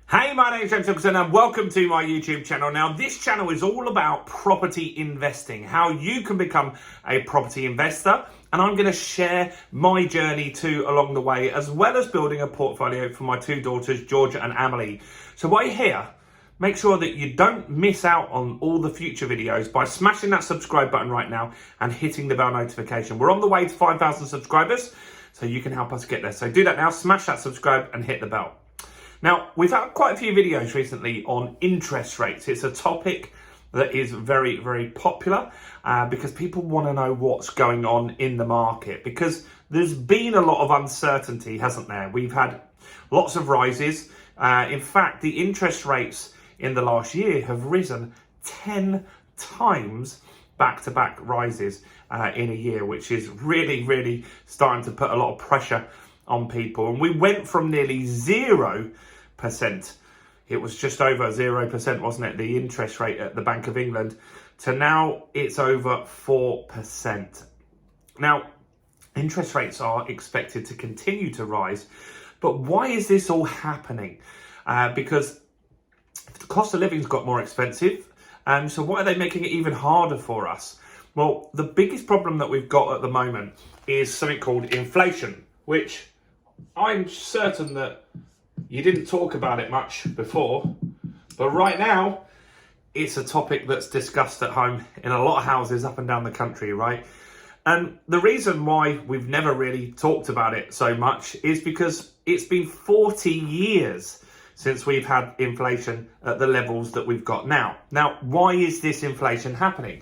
Hey, my name is James Nicholson and welcome to my YouTube channel. Now, this channel is all about property investing, how you can become a property investor. And I'm going to share my journey too along the way, as well as building a portfolio for my two daughters, Georgia and Amelie. So while you're here, make sure that you don't miss out on all the future videos by smashing that subscribe button right now and hitting the bell notification. We're on the way to 5,000 subscribers, so you can help us get there. So do that now, smash that subscribe and hit the bell. Now, we've had quite a few videos recently on interest rates. It's a topic that is very, very popular because people want to know what's going on in the market, because there's been a lot of uncertainty, hasn't there? We've had lots of rises. In fact, the interest rates in the last year have risen 10 times back-to-back rises in a year, which is really, really starting to put a lot of pressure on people. And we went from nearly 0%, it was just over 0%, wasn't it, the interest rate at the Bank of England, to now it's over 4%. Now, interest rates are expected to continue to rise, but why is this all happening? Because the cost of living's got more expensive, so why are they making it even harder for us? Well, the biggest problem that we've got at the moment is something called inflation, which I'm certain that you didn't talk about it much before, but right now it's a topic that's discussed at home in a lot of houses up and down the country, right? And the reason why we've never really talked about it so much is because it's been 40 years since we've had inflation at the levels that we've got now. Now, why is this inflation happening?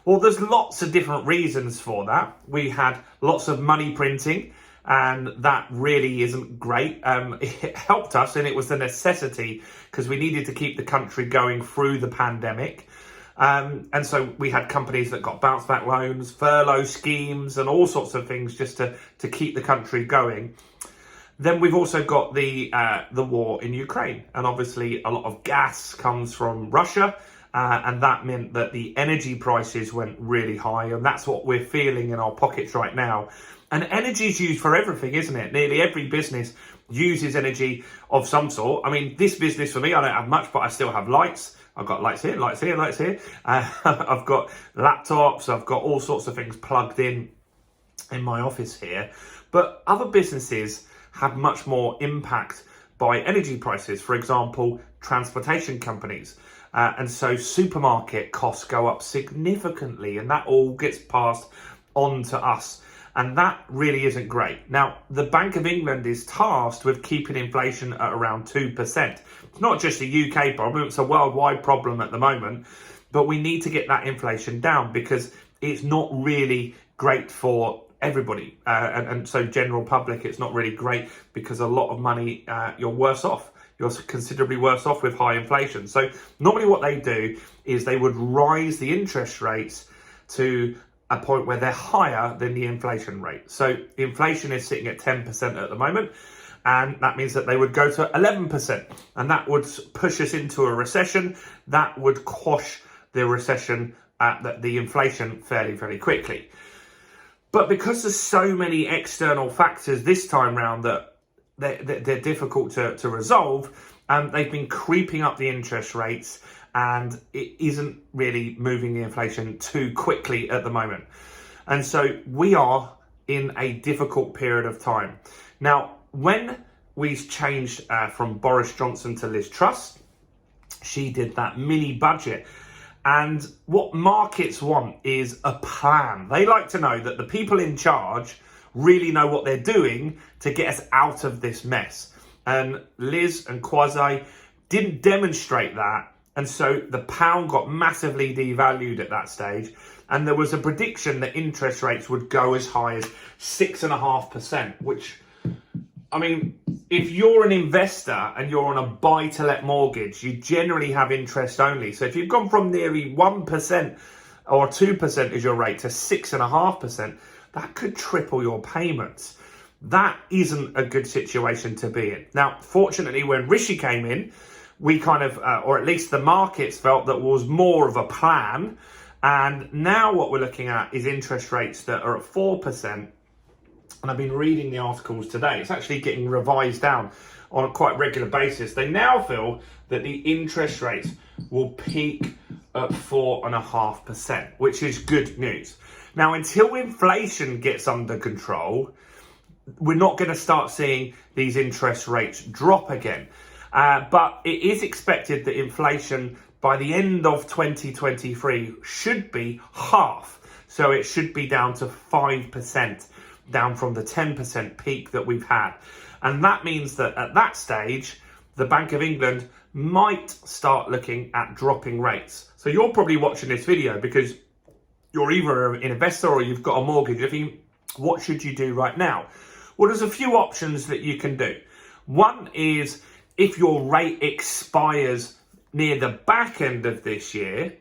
Well, there's lots of different reasons for that. We had lots of money printing, and that really isn't great. It helped us, and it was a necessity because we needed to keep the country going through the pandemic. And so we had companies that got bounce back loans, furlough schemes, and all sorts of things just to keep the country going. Then we've also got the war in Ukraine, and obviously a lot of gas comes from Russia, and that meant that the energy prices went really high, and that's what we're feeling in our pockets right now. And energy is used for everything, isn't it? Nearly every business uses energy of some sort. I mean, this business for me, I don't have much, but I still have lights. I've got lights here, lights here, lights here. I've got laptops. I've got all sorts of things plugged in my office here. But other businesses have much more impact by energy prices. For example, transportation companies. And so supermarket costs go up significantly, and that all gets passed on to us. And that really isn't great. Now, the Bank of England is tasked with keeping inflation at around 2%. It's not just a UK problem, it's a worldwide problem at the moment. But we need to get that inflation down because it's not really great for everybody. And so general public, it's not really great because a lot of money, you're worse off. You're considerably worse off with high inflation. So normally what they do is they would rise the interest rates to a point where they're higher than the inflation rate. So inflation is sitting at 10% at the moment, and that means that they would go to 11%, and that would push us into a recession. That would quash the recession, the inflation fairly, very quickly. But because there's so many external factors this time round that they're difficult to resolve, they've been creeping up the interest rates, and it isn't really moving the inflation too quickly at the moment. And so we are in a difficult period of time. Now, when we changed from Boris Johnson to Liz Truss, she did that mini budget. And what markets want is a plan. They like to know that the people in charge really know what they're doing to get us out of this mess. And Liz and Kwasi didn't demonstrate that. And so the pound got massively devalued at that stage. And there was a prediction that interest rates would go as high as 6.5%, which, I mean, if you're an investor and you're on a buy-to-let mortgage, you generally have interest only. So if you've gone from nearly 1% or 2% is your rate to 6.5%, that could triple your payments. That isn't a good situation to be in. Now, fortunately, when Rishi came in, we kind of, or at least the markets felt that was more of a plan. And now what we're looking at is interest rates that are at 4%. And I've been reading the articles today. It's actually getting revised down. on a quite regular basis, they now feel that the interest rates will peak at 4.5%, which is good news. Now, until inflation gets under control, we're not going to start seeing these interest rates drop again. But it is expected that inflation by the end of 2023 should be half. So it should be down to 5%, down from the 10% peak that we've had. And that means that at that stage, the Bank of England might start looking at dropping rates. So you're probably watching this video because you're either an investor or you've got a mortgage. You're thinking, what should you do right now? Well, there's a few options that you can do. One is if your rate expires near the back end of this year,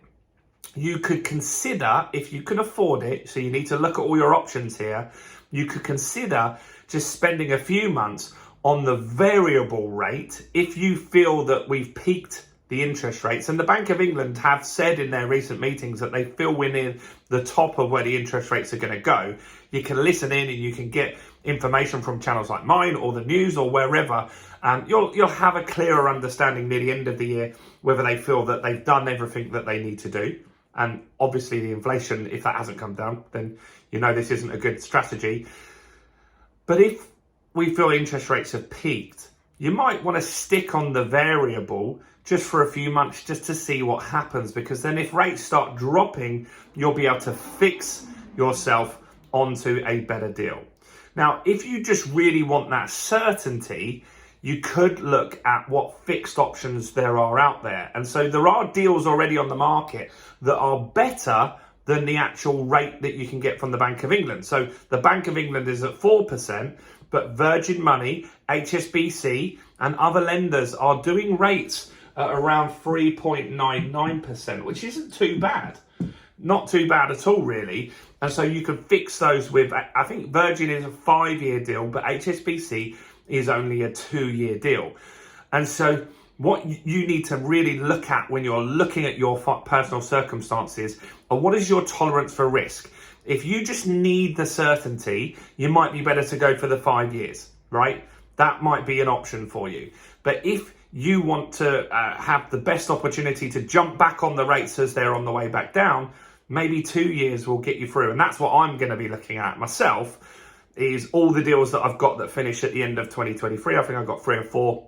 you could consider, if you can afford it, so you need to look at all your options here, you could consider just spending a few months on the variable rate if you feel that we've peaked the interest rates. And the Bank of England have said in their recent meetings that they feel we're near the top of where the interest rates are going to go. You can listen in and you can get information from channels like mine or the news or wherever. You'll have a clearer understanding near the end of the year whether they feel that they've done everything that they need to do. And obviously the inflation, if that hasn't come down, then you know this isn't a good strategy. But if we feel interest rates have peaked, you might want to stick on the variable just for a few months just to see what happens, because then if rates start dropping, you'll be able to fix yourself onto a better deal. Now, if you just really want that certainty, you could look at what fixed options there are out there. And so there are deals already on the market that are better than the actual rate that you can get from the Bank of England. So the Bank of England is at 4%, but Virgin Money, HSBC, and other lenders are doing rates at around 3.99%, which isn't too bad. Not too bad at all, really. And so you can fix those with, I think Virgin is a 5-year deal, but HSBC is only a 2-year deal. And so what you need to really look at when you're looking at your personal circumstances are what is your tolerance for risk. If you just need the certainty, you might be better to go for the 5 years, right? That might be an option for you. But if you want to have the best opportunity to jump back on the rates as they're on the way back down, maybe 2 years will get you through. And that's what I'm going to be looking at myself, is all the deals that I've got that finish at the end of 2023. I think I've got 3 or 4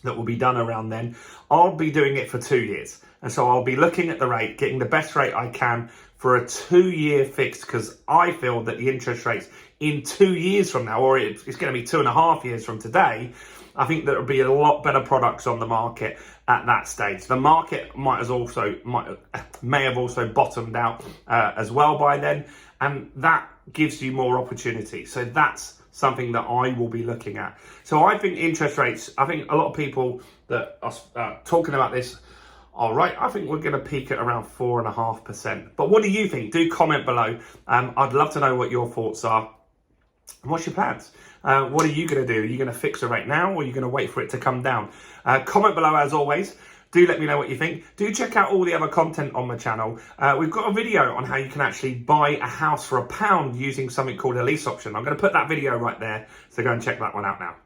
that will be done around then. I'll be doing it for 2 years. And so I'll be looking at the rate, getting the best rate I can for a 2-year fix, because I feel that the interest rates in 2 years from now, or it's going to be 2.5 years from today, I think there will be a lot better products on the market at that stage. The market may have also bottomed out as well by then, and that gives you more opportunity. So that's something that I will be looking at. So I think interest rates, I think a lot of people that are talking about this, all right, I think we're going to peak at around 4.5%. But what do you think? Do comment below. I'd love to know what your thoughts are. What's your plans? What are you going to do? Are you going to fix a rate now, or are you going to wait for it to come down? Comment below as always. Do let me know what you think. Do check out all the other content on my channel. We've got a video on how you can actually buy a house for £1 using something called a lease option. I'm going to put that video right there, so go and check that one out now.